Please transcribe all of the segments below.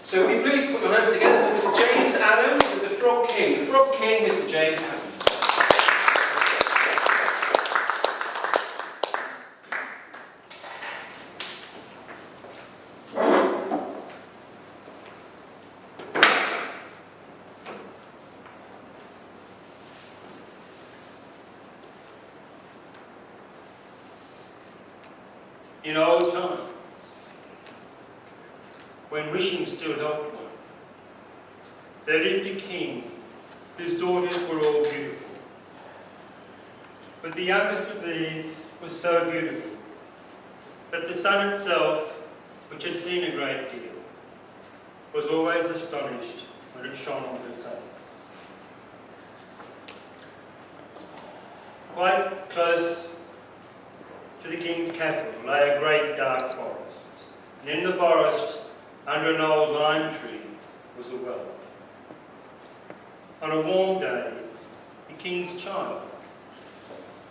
So will you please put your hands together for Mr. James Adams with the Frog King. The Frog King, Mr. James Adams. In old times, when wishing still helped one, there lived a king whose daughters were all beautiful. But the youngest of these was so beautiful that the sun itself, which had seen a great deal, was always astonished when it shone on her face. Quite close to the king's castle lay a great dark forest, and in the forest, under an old lime tree, was a well. On a warm day, the king's child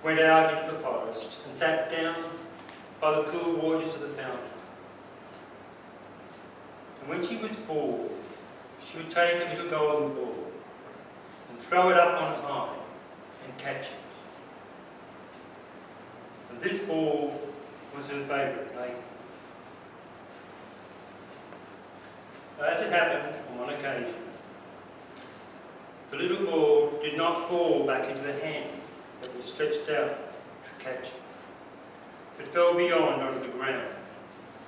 went out into the forest and sat down by the cool waters of the fountain. And when she was bored, she would take a little golden ball and throw it up on high and catch it. And this ball was her favourite plaything. As it happened on one occasion, the little ball did not fall back into the hand that was stretched out to catch it, but fell beyond onto the ground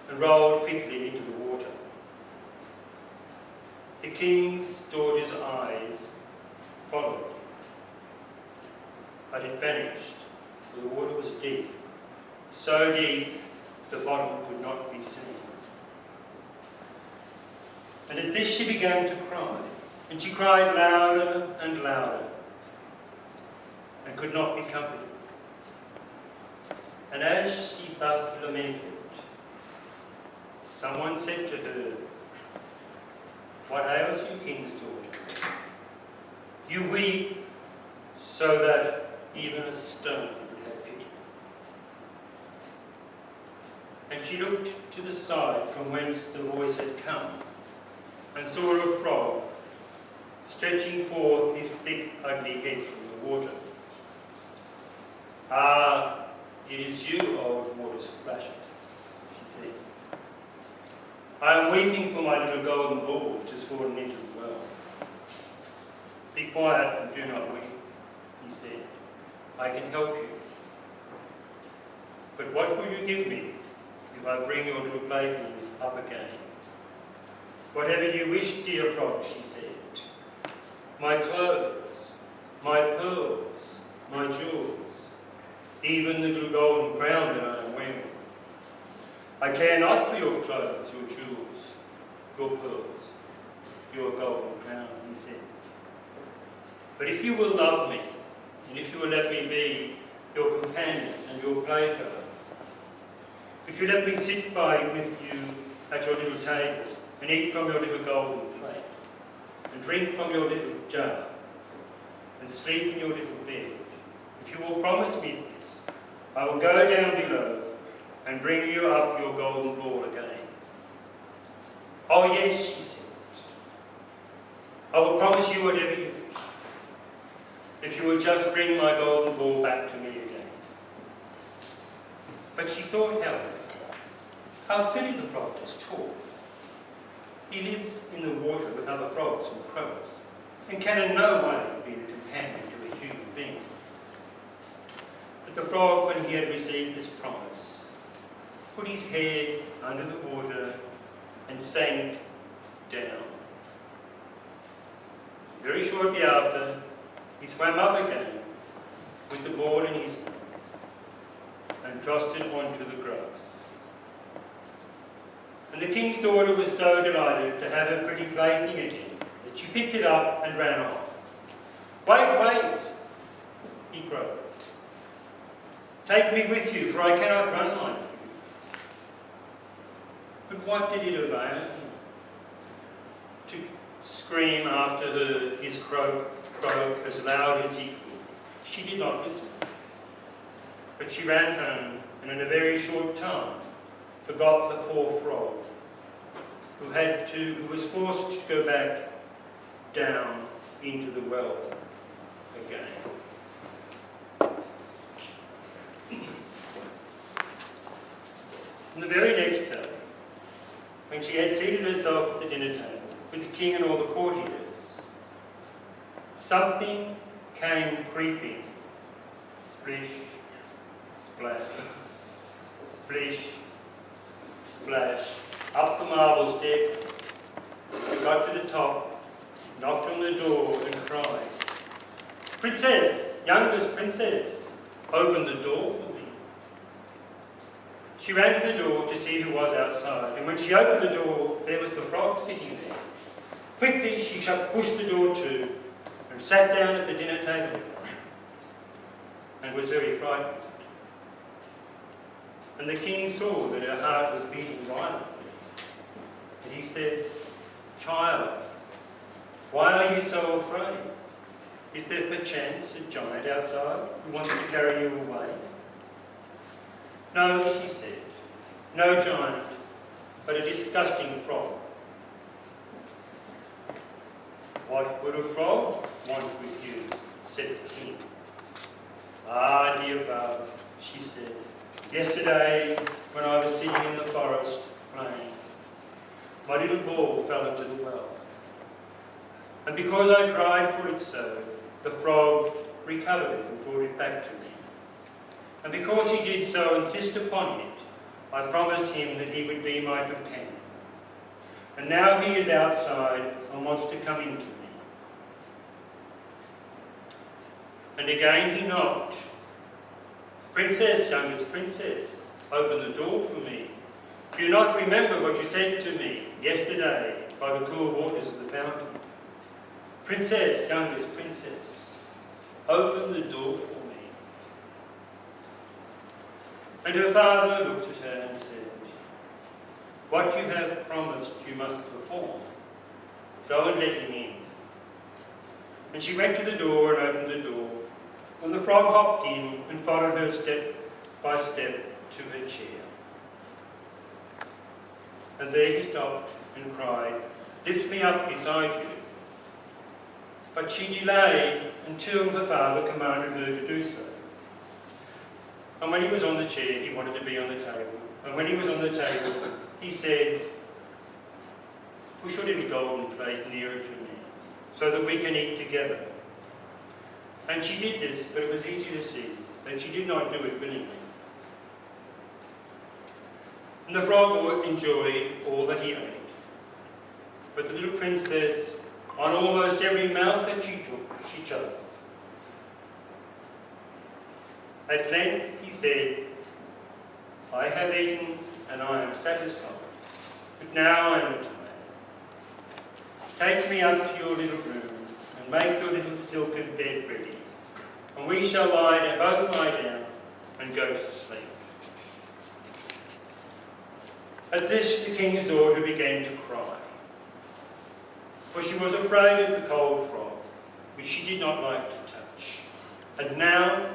and rolled quickly into the water. The king's daughter's eyes followed, but it vanished, for the water was deep, so deep the bottom could not be seen. And at this she began to cry, and she cried louder and louder, and could not be comforted. And as she thus lamented, someone said to her, "What ails you, king's daughter? You weep so that even a stone would have pity." And she looked to the side from whence the voice had come, and saw a frog stretching forth his thick, ugly head from the water. "Ah, it is you, old water splasher," she said. "I am weeping for my little golden ball which has fallen into the well." "Be quiet and do not weep," he said. "I can help you. But what will you give me if I bring your little plaything up again?" "Whatever you wish, dear frog," she said. "My clothes, my pearls, my jewels, even the little golden crown that I am wearing. I care not for your clothes, your jewels, your pearls, your golden crown," he said. "But if you will love me, and if you will let me be your companion and your playfellow, if you let me sit by with you at your little table, and eat from your little golden plate, and drink from your little jar, and sleep in your little bed, if you will promise me this, I will go down below and bring you up your golden ball again." "Oh yes," she said, "I will promise you whatever you wish, if you will just bring my golden ball back to me again." But she thought, however, how silly the frog does talk. He lives in the water with other frogs and crows, and can in no way be the companion of a human being. But the frog, when he had received this promise, put his head under the water and sank down. Very shortly after, he swam up again with the ball in his mouth and tossed it onto the grass. And the king's daughter was so delighted to have her pretty plaything again that she picked it up and ran off. "Wait, wait," he cried. "Take me with you, for I cannot run like you." But what did it avail him to scream after her his croak as loud as he could? She did not listen. But she ran home, and in a very short time forgot the poor frog who was forced to go back down into the well again. And the very next day, when she had seated herself at the dinner table with the king and all the courtiers, something came creeping, splish, splash, splish, splash, up the marble staircase. It got to the top, knocked on the door and cried, "Princess, youngest princess, open the door for me." She ran to the door to see who was outside, and when she opened the door, there was the frog sitting there. Quickly she pushed the door to and sat down at the dinner table and was very frightened. And the king saw that her heart was beating violently. And he said, "Child, why are you so afraid? Is there perchance a giant outside who wants to carry you away?" "No," she said, "no giant, but a disgusting frog." "What would a frog want with you?" said the king. "Ah, dear father," she said, "yesterday when I was sitting in the forest playing, my little ball fell into the well. And because I cried for it so, the frog recovered it and brought it back to me. And because he did so insist upon it, I promised him that he would be my companion. And now he is outside and wants to come into me." And again he knocked. "Princess, youngest princess, open the door for me. Do you not remember what you said to me yesterday by the cool waters of the fountain? Princess, youngest princess, open the door for me." And her father looked at her and said, "What you have promised you must perform. Go and let him in." And she went to the door and opened the door, and the frog hopped in and followed her step by step to her chair. And there he stopped and cried, "Lift me up beside you." But she delayed until her father commanded her to do so. And when he was on the chair, he wanted to be on the table. And when he was on the table, he said, "Push your little golden plate nearer to me, so that we can eat together." And she did this, but it was easy to see that she did not do it willingly. And the frog enjoyed all that he ate. But the little princess, on almost every mouth that she took, she choked. At length he said, "I have eaten and I am satisfied, but now I am tired. Take me up to your little room and make your little silken bed ready, and we shall both lie down and go to sleep." At this the king's daughter began to cry, for she was afraid of the cold frog, which she did not like to touch, and now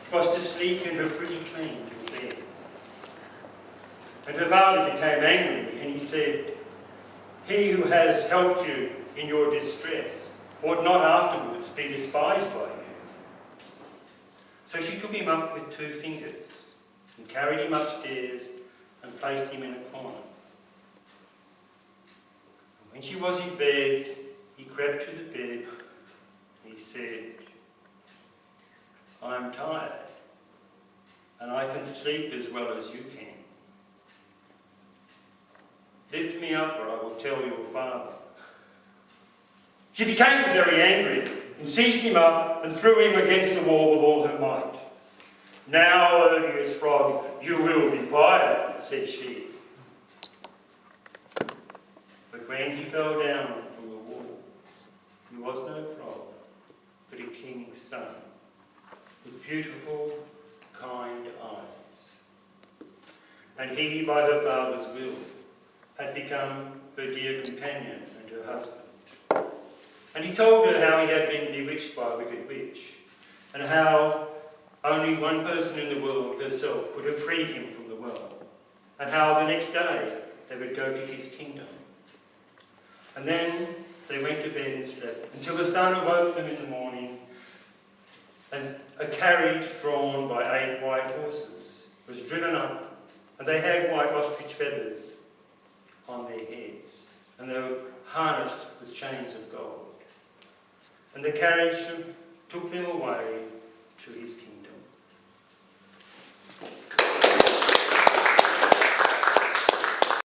she was to sleep in her pretty clean little bed. And her father became angry, and he said, "He who has helped you in your distress ought not afterwards be despised by you." So she took him up with 2 fingers and carried him upstairs and placed him in a corner. And when she was in bed, he crept to the bed and he said, "I am tired, and I can sleep as well as you can. Lift me up, or I will tell your father." She became very angry and seized him up and threw him against the wall with all her might. "Now, odious frog, you will be quiet," said she. But when he fell down from the wall, he was no frog, but a king's son, with beautiful, kind eyes. And he, by her father's will, had become her dear companion and her husband. And he told her how he had been bewitched by a wicked witch, and how only one person in the world, herself, could have freed him from the well, and how the next day they would go to his kingdom. And then they went to bed and slept until the sun awoke them in the morning, and a carriage drawn by 8 white horses was driven up, and they had white ostrich feathers on their heads, and they were harnessed with chains of gold. And the carriage took them away to his kingdom.